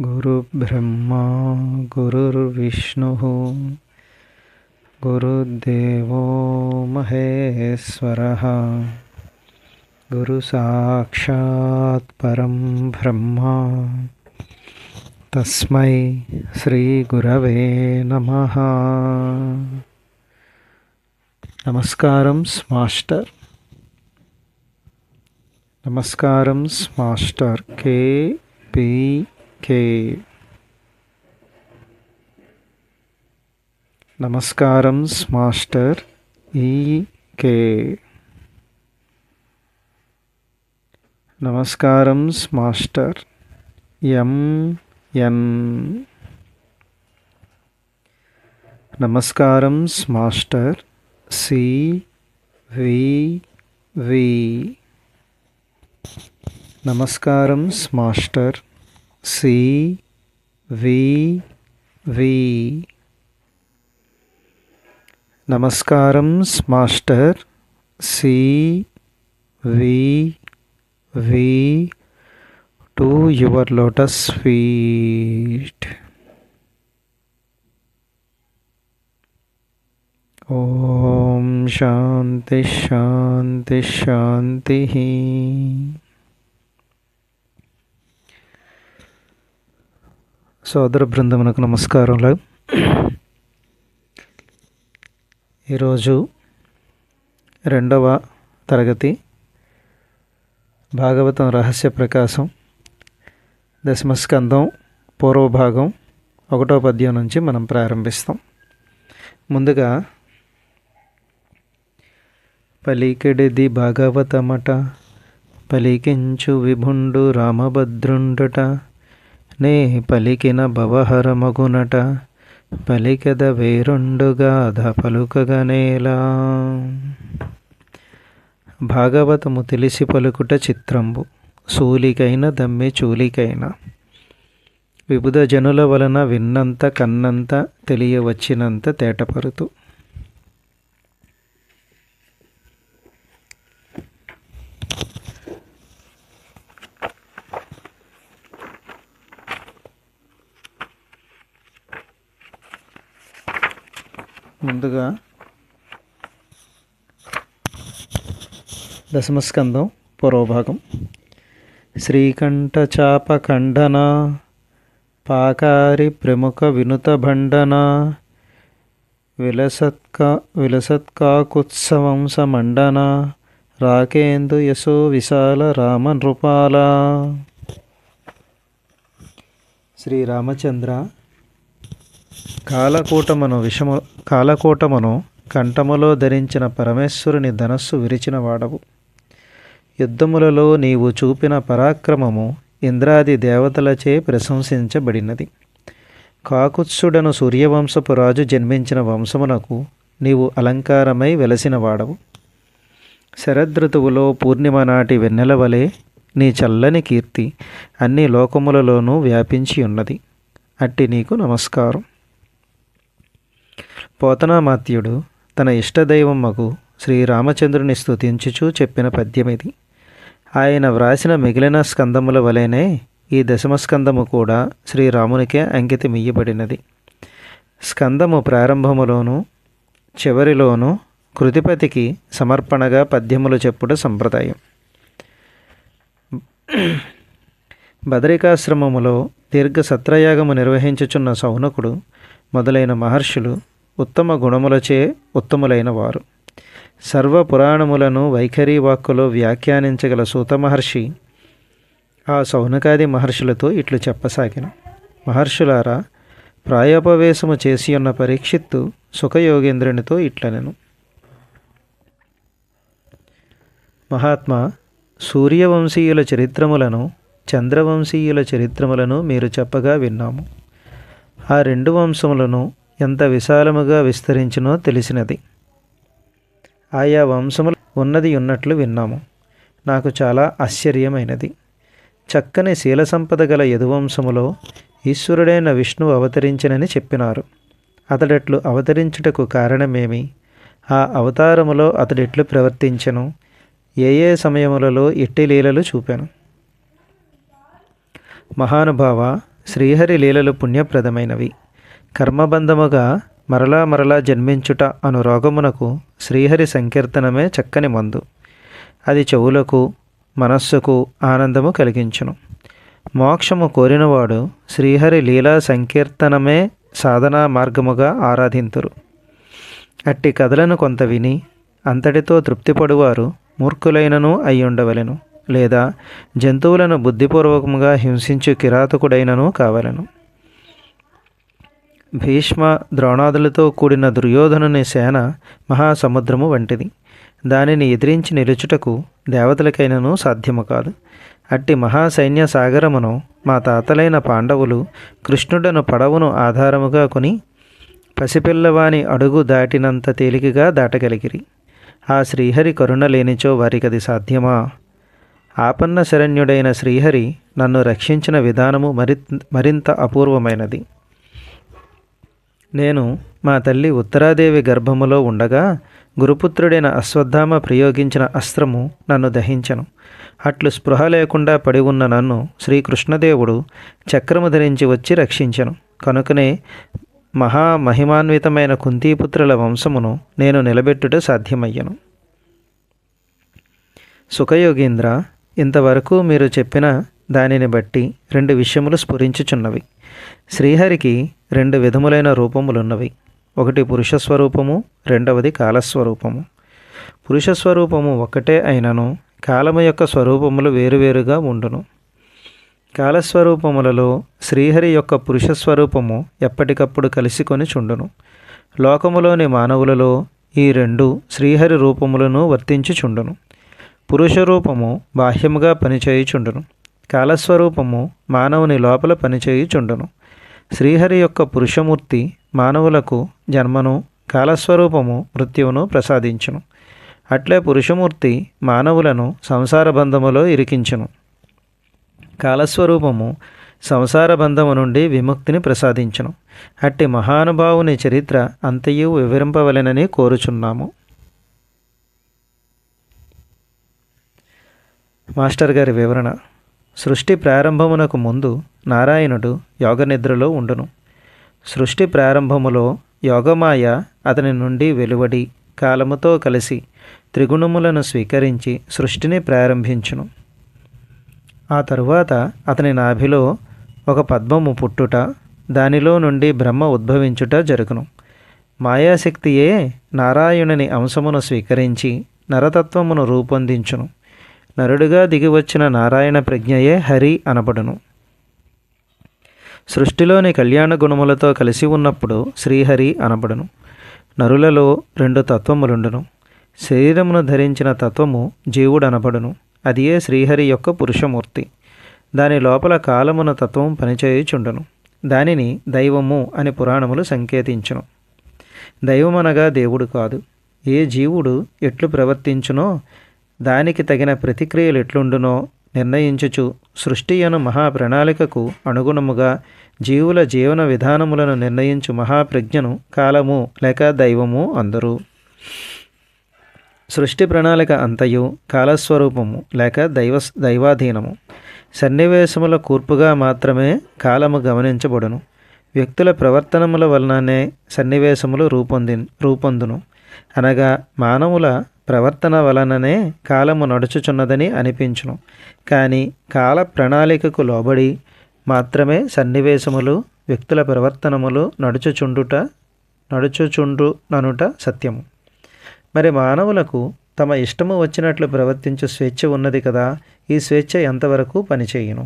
గురుబ్రహ్మా గురుర్విష్ణుః గురుర్దేవో మహేశ్వరః గురు సాక్షాత్ పరం బ్రహ్మ తస్మై శ్రీ గురవే నమః. నమస్కారం మాస్టర్. నమస్కారం మాస్టర్ కే. నమస్కారం మాస్టర్ ఈకే. నమస్కారం మాస్టర్ ఎంఎన్. నమస్కారం మాస్టర్ సివివి. నమస్కారం మాస్టర్ సివివి. నమస్కారం master CVV to your lotus feet. ఓం శాంతి శాంతి శాంతి. సోదర బృందమునకు నమస్కారములు. ఈరోజు 2వ తరగతి భాగవతం రహస్య ప్రకాశం దశమస్కందం పూర్వభాగం 1వ పద్యం నుంచి మనం ప్రారంభిస్తాం. ముందుగా పలికెడిది భాగవతమట, పలికించు విభుండు రామభద్రుండట, నే పలికిన భవహరమగునట, పలికెద వేరొండుగాధ పలుకగనేలా. భాగవతము తెలిసి పలుకుట చిత్రంబు, సూలికైన దమ్మె చూలికైన, విబుధ జనుల వలన విన్నంత కన్నంత తెలియవచ్చినంత తేటపరుతు. ముందుగా దశమస్కందం పూర్వభాగం. శ్రీకంఠ చాప ఖండన పాకారి ప్రముఖ వినుత భండన, విలసత్కాకుత్సవంస మండన, రాకేందు యశో విశాల రామ నృపాల. శ్రీరామచంద్ర, కాలకూటమును కంఠములో ధరించిన పరమేశ్వరుని ధనస్సు విరిచిన వాడవు. యుద్ధములలో నీవు చూపిన పరాక్రమము ఇంద్రాది దేవతలచే ప్రశంసించబడినది. కాకుత్సుడను సూర్యవంశపు రాజు జన్మించిన వంశమునకు నీవు అలంకారమై వెలసిన వాడవు. శరదృతువులో పూర్ణిమ నాటి వెన్నెల వలె నీ చల్లని కీర్తి అన్ని లోకములలోనూ వ్యాపించి ఉన్నది. అట్టి నీకు నమస్కారం. పోతనామాత్యుడు తన ఇష్టదైవమ్మకు శ్రీరామచంద్రుని స్తుతించుచూ చెప్పిన పద్యమిది. ఆయన వ్రాసిన మిగిలిన స్కందముల వలెనే ఈ దశమస్కందము కూడా శ్రీరామునికే అంకితమియ్యబడినది. స్కందము ప్రారంభములోను చివరిలోనూ కృతిపతికి సమర్పణగా పద్యములు చెప్పుట సంప్రదాయం. బదరికాశ్రమములో దీర్ఘ సత్రయాగము నిర్వహించుచున్న సౌనకుడు మొదలైన మహర్షులు ఉత్తమ గుణములచే ఉత్తములైన వారు. సర్వ పురాణములను వైఖరి వాక్కులో వ్యాఖ్యానించగల సూత మహర్షి ఆ సౌనకాది మహర్షులతో ఇట్లు చెప్పసాగిన. మహర్షులారా, ప్రాయోపవేశము చేసి ఉన్న పరీక్షిత్తు సుఖయోగేంద్రునితో ఇట్లనెను. మహాత్మా, సూర్యవంశీయుల చరిత్రములను చంద్రవంశీయుల చరిత్రములను మీరు చెప్పగా విన్నాము. ఆ రెండు వంశములను ఎంత విశాలముగా విస్తరించినో తెలిసినది. ఆయా వంశములు ఉన్నది ఉన్నట్లు విన్నాము. నాకు చాలా ఆశ్చర్యమైనది. చక్కని శీల సంపద గల యదువంశములో ఈశ్వరుడైన విష్ణువు అవతరించినని చెప్పినారు. అతడెట్లు అవతరించుటకు కారణమేమి? ఆ అవతారములో అతడెట్లు ప్రవర్తించెను? ఏ ఏ సమయములలో ఎట్టి లీలలు చూపాను? మహానుభావ, శ్రీహరి లీలలు పుణ్యప్రదమైనవి. కర్మబంధముగా మరలా మరలా జన్మించుట అను రోగమునకు శ్రీహరి సంకీర్తనమే చక్కని మందు. అది చెవులకు మనస్సుకు ఆనందము కలిగించును. మోక్షము కోరినవాడు శ్రీహరి లీలా సంకీర్తనమే సాధనా మార్గముగా ఆరాధింతురు. అట్టి కథలను కొంత విని అంతటితో తృప్తిపడువారు మూర్ఖులైనను అయ్యుండవలెను, లేదా జంతువులను బుద్ధిపూర్వకముగా హింసించు కిరాతకుడైనను కావలెను. భీష్మ ద్రోణాదులతో కూడిన దుర్యోధనుని సేన మహాసముద్రము వంటిది. దానిని ఎదిరించి నిలుచుటకు దేవతలకైనను సాధ్యము కాదు. అట్టి మహాసైన్య సాగరమును మా తాతలైన పాండవులు కృష్ణుడను పడవను ఆధారముగా కొని పసిపిల్లవాని అడుగు దాటినంత తేలికగా దాటగలిగిరి. ఆ శ్రీహరి కరుణ లేనిచో వారికది సాధ్యమా? ఆపన్న శరణ్యుడైన శ్రీహరి నన్ను రక్షించిన విధానము మరింత అపూర్వమైనది. నేను మా తల్లి ఉత్తరాదేవి గర్భములో ఉండగా గురుపుత్రుడైన అశ్వత్థామ ప్రయోగించిన అస్త్రము నన్ను దహించెను. అట్లు స్పృహ లేకుండా పడి ఉన్న నన్ను శ్రీకృష్ణదేవుడు చక్రము ధరించి వచ్చి రక్షించెను. కనుకనే మహామహిమాన్వితమైన కుంతీపుత్రుల వంశమును నేను నిలబెట్టుట సాధ్యమయ్యను. సుఖయోగీంద్ర, ఇంతవరకు మీరు చెప్పిన దానిని బట్టి రెండు విషయములు స్ఫురించుచున్నవి. శ్రీహరికి రెండు విధములైన రూపములున్నవి. ఒకటి పురుషస్వరూపము, రెండవది కాలస్వరూపము. పురుషస్వరూపము ఒక్కటే అయినను కాలము యొక్క స్వరూపములు వేరువేరుగా ఉండును. కాలస్వరూపములలో శ్రీహరి యొక్క పురుషస్వరూపము ఎప్పటికప్పుడు కలిసికొని చుండును. లోకములోని మానవులలో ఈ రెండు శ్రీహరి రూపములను వర్తించుచుండును. పురుష రూపము బాహ్యముగా పనిచేయుచుండును, కాలస్వరూపము మానవుని లోపల పనిచేయుచుండును. శ్రీహరి యొక్క పురుషమూర్తి మానవులకు జన్మను, కాలస్వరూపము మృత్యువును ప్రసాదించును. అట్లే పురుషమూర్తి మానవులను సంసార బంధములో ఇరికించును. కాలస్వరూపము సంసార బంధము నుండి విముక్తిని ప్రసాదించును. అట్టి మహానుభావుని చరిత్ర అంతయు వివరింపవలెనని కోరుచున్నాము. మాస్టర్ గారి వివరణ. సృష్టి ప్రారంభమునకు ముందు నారాయణుడు యోగనిద్రలో ఉండును. సృష్టి ప్రారంభములో యోగమాయ అతని నుండి వెలువడి కాలముతో కలిసి త్రిగుణములను స్వీకరించి సృష్టిని ప్రారంభించును. ఆ తరువాత అతని నాభిలో ఒక పద్మము పుట్టుట, దానిలో నుండి బ్రహ్మ ఉద్భవించుట జరుగును. మాయాశక్తియే నారాయణుని అంశమును స్వీకరించి నరతత్వమును రూపొందించును. నరుడుగా దిగివచ్చిన నారాయణ ప్రజ్ఞయే హరి అనబడును. సృష్టిలోని కళ్యాణ గుణములతో కలిసి ఉన్నప్పుడు శ్రీహరి అనబడును. నరులలో రెండు తత్వములుండును. శరీరమును ధరించిన తత్వము జీవుడు అనబడును. అదియే శ్రీహరి యొక్క పురుషమూర్తి. దాని లోపల కాలమున తత్వం పనిచేయుచుండును. దానిని దైవము అని పురాణములు సంకేతించును. దైవమనగా దేవుడు కాదు. ఏ జీవుడు ఎట్లు ప్రవర్తించునో దానికి తగిన ప్రతిక్రియలు ఎట్లుండునో నిర్ణయించుచు సృష్టి అను మహాప్రణాళికకు అనుగుణముగా జీవుల జీవన విధానములను నిర్ణయించు మహాప్రజ్ఞను కాలము లేక దైవము అందరు. సృష్టి ప్రణాళిక అంతయు కాలస్వరూపము లేక దైవాధీనము. సన్నివేశముల కూర్పుగా మాత్రమే కాలము గమనించబడును. వ్యక్తుల ప్రవర్తనముల వలననే సన్నివేశములు రూపొందును. అనగా మానవుల ప్రవర్తన వలననే కాలము నడుచుచున్నదని అనిపించును. కానీ కాల ప్రణాళికకు లోబడి మాత్రమే సన్నివేశములు వ్యక్తుల ప్రవర్తనములు నడుచుచుండుననుట సత్యము. మరి మానవులకు తమ ఇష్టము వచ్చినట్లు ప్రవర్తించు స్వేచ్ఛ ఉన్నది కదా, ఈ స్వేచ్ఛ ఎంతవరకు పనిచేయును?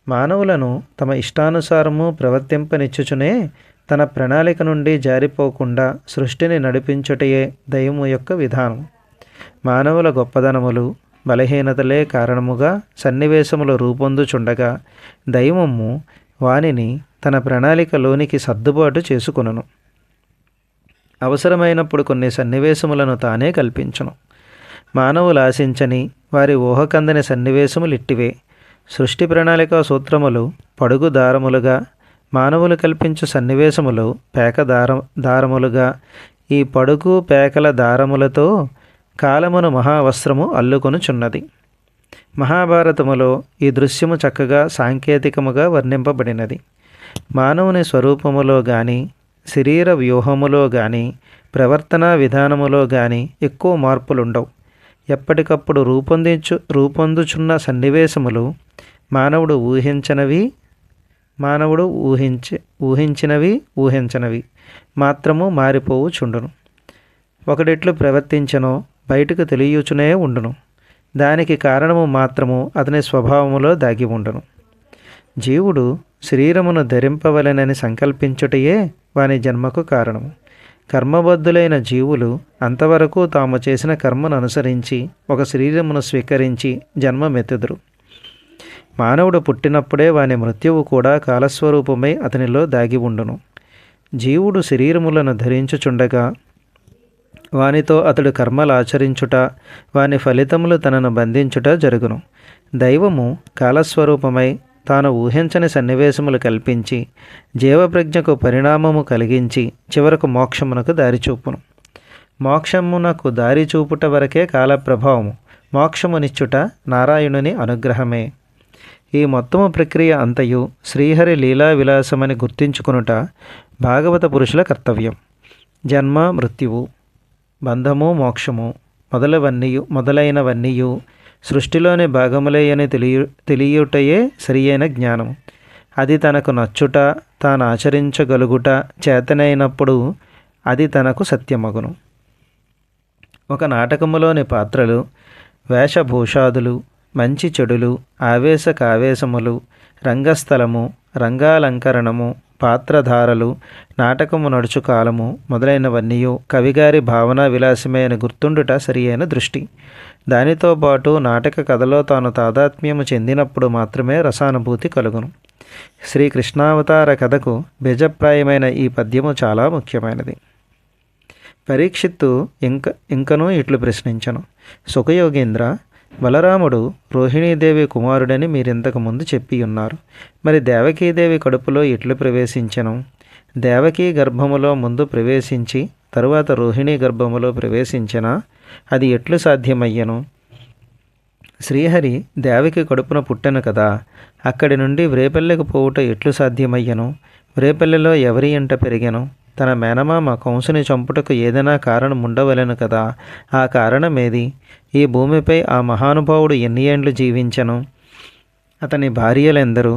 మానవులను తమ ఇష్టానుసారము ప్రవర్తింపనిచ్చుచునే తన ప్రణాళిక నుండి జారిపోకుండా సృష్టిని నడిపించుటయే దైవము యొక్క విధానం. మానవుల గొప్పదనములు బలహీనతలే కారణముగా సన్నివేశములు రూపొందుచుండగా దైవము వానిని తన ప్రణాళికలోనికి సర్దుబాటు చేసుకొనును. అవసరమైనప్పుడు కొన్ని సన్నివేశములను తానే కల్పించును. మానవులు ఆశించని వారి ఊహకందని సన్నివేశములు ఇట్టివే. సృష్టి ప్రణాళిక సూత్రములు పడుగు దారములుగా, మానవులు కల్పించు సన్నివేశములు పేక దారములుగా, ఈ పడుగు పేకల దారములతో కాలమును మహావస్త్రము అల్లుకొనుచున్నది. మహాభారతములో ఈ దృశ్యము చక్కగా సాంకేతికముగా వర్ణింపబడినది. మానవుని స్వరూపములో గాని, శరీర వ్యూహములో గాని, ప్రవర్తనా విధానములో గాని ఎక్కువ మార్పులుండవు. ఎప్పటికప్పుడు రూపొందుచున్న సన్నివేశములు మానవుడు ఊహించినవి మాత్రము మారిపోవుచుండును. ఒకడెట్లు ప్రవర్తించనో బయటకు తెలియచునే ఉండును. దానికి కారణము మాత్రము అతని స్వభావములో దాగి ఉండును. జీవుడు శరీరమును ధరింపవలెనని సంకల్పించుటయే వాని జన్మకు కారణము. కర్మబద్ధులైన జీవులు అంతవరకు తాము చేసిన కర్మను అనుసరించి ఒక శరీరమును స్వీకరించి జన్మమెత్తుదురు. మానవుడు పుట్టినప్పుడే వాని మృత్యువు కూడా కాలస్వరూపమై అతనిలో దాగి ఉండును. జీవుడు శరీరములను ధరించుచుండగా వానితో అతడు కర్మలు ఆచరించుట, వాని ఫలితములు తనను బంధించుట జరుగును. దైవము కాలస్వరూపమై తాను ఊహించని సన్నివేశములు కల్పించి జీవప్రజ్ఞకు పరిణామము కలిగించి చివరకు మోక్షమునకు దారిచూపును. మోక్షమునకు దారి చూపుట వరకే కాలప్రభావము. మోక్షమునిచ్చుట నారాయణుని అనుగ్రహమే. ఈ మొత్తము ప్రక్రియ అంతయు శ్రీహరి లీలా విలాసమని గుర్తించుకొనుట భాగవత పురుషుల కర్తవ్యం. జన్మ మృత్యువు, బంధము మోక్షము మొదలైనవన్నీయు సృష్టిలోని భాగములే అని తెలియుటయే సరియైన జ్ఞానము. అది తనకు నచ్చుట, తాను ఆచరించగలుగుట చేతనైనప్పుడు అది తనకు సత్యమగును. ఒక నాటకములోని పాత్రలు, వేషభూషాదులు, మంచి చెడులు, ఆవేశకావేశములు, రంగస్థలము, రంగాలంకరణము, పాత్రధారలు, నాటకము నడుచు కాలము మొదలైనవన్నీ కవిగారి భావనా విలాసమే అని గుర్తుండుట సరియైన దృష్టి. దానితో పాటు నాటక కథలో తాను తాదాత్మ్యము చెందినప్పుడు మాత్రమే రసానుభూతి కలుగును. శ్రీకృష్ణావతార కథకు బీజప్రాయమైన ఈ పద్యము చాలా ముఖ్యమైనది. పరీక్షిత్తు ఇంకనూ ఇట్లు ప్రశ్నించను: సుఖయోగేంద్ర, బలరాముడు రోహిణీదేవి కుమారుడని మీరింతకు ముందు చెప్పి ఉన్నారు. మరి దేవకీదేవి కడుపులో ఎట్లు ప్రవేశించెను? దేవకీ గర్భములో ముందు ప్రవేశించి తరువాత రోహిణీ గర్భములో ప్రవేశించెనా? అది ఎట్లు సాధ్యమయ్యను? శ్రీహరి దేవకి కడుపున పుట్టెను కదా, అక్కడి నుండి వ్రేపల్లెకు పోవుట ఎట్లు సాధ్యమయ్యను? వ్రేపల్లెలో ఎవరి ఇంట పెరిగెను? తన మేనమామ కంసుని చంపుటకు ఏదైనా కారణం ఉండవలెను కదా, ఆ కారణమేది? ఈ భూమిపై ఆ మహానుభావుడు ఎన్ని ఏండ్లు జీవించెను? అతని భార్యలెందరూ?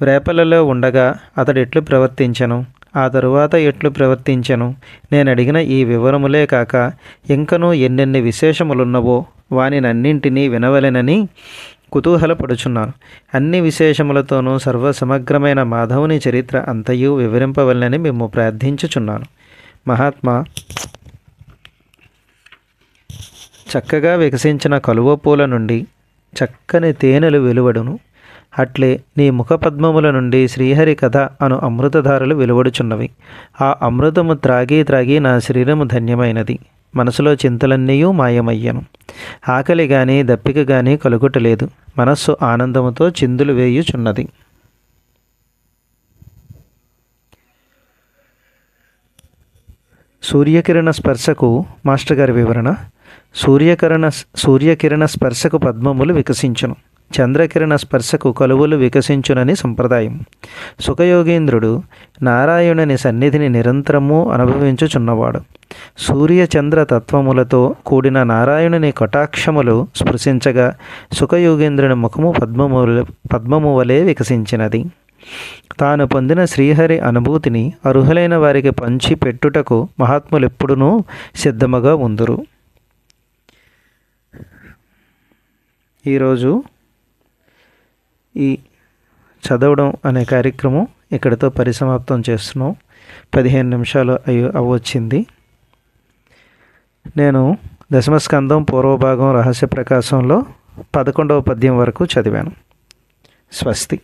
వ్రేపల్లలో ఉండగా అతడు ఎట్లు ప్రవర్తించెను? ఆ తరువాత ఎట్లు ప్రవర్తించెను? నేను అడిగిన ఈ వివరములే కాక ఇంకనూ ఎన్నెన్ని విశేషములున్నవో వానినన్నింటినీ వినవలెనని కుతూహలపడుచున్నాను. అన్ని విశేషములతోనూ సర్వసమగ్రమైన మాధవుని చరిత్ర అంతయు వివరింపవలనని మేము ప్రార్థించుచున్నాను. మహాత్మా, చక్కగా వికసించిన కలువ పూల నుండి చక్కని తేనెలు వెలువడును. అట్లే నీ ముఖపద్మముల నుండి శ్రీహరి కథ అను అమృతధారలు వెలువడుచున్నవి. ఆ అమృతము త్రాగి త్రాగి నా శరీరము ధన్యమైనది. మనసులో చింతలన్నీయూ మాయమయ్యను. ఆకలి గాని దప్పిక గాని కలుగుటలేదు. మనస్సు ఆనందముతో చిందులు వేయుచున్నది. సూర్యకిరణ స్పర్శకు మాస్టర్ గారి వివరణ: సూర్యకిరణ స్పర్శకు పద్మములు వికసించును, చంద్రకిరణ స్పర్శకు కలువలు వికసించునని సంప్రదాయం. సుఖయోగేంద్రుడు నారాయణుని సన్నిధిని నిరంతరము అనుభవించుచున్నవాడు. సూర్యచంద్ర తత్వములతో కూడిన నారాయణుని కటాక్షములు స్పృశించగా సుఖయోగేంద్రుని ముఖము పద్మము వలె వికసించినది. తాను పొందిన శ్రీహరి అనుభూతిని అర్హులైన వారికి పంచి పెట్టుటకు మహాత్ములెప్పుడునూ సిద్ధముగా ఉందురు. ఈరోజు ఈ చదవడం అనే కార్యక్రమం ఇక్కడితో పరిసమాప్తం చేస్తున్నాం. 15 నిమిషాలు అవ్వొచ్చింది. నేను దశమస్కందం పూర్వభాగం రహస్య ప్రకాశంలో 11వ పద్యం వరకు చదివాను. స్వస్తి.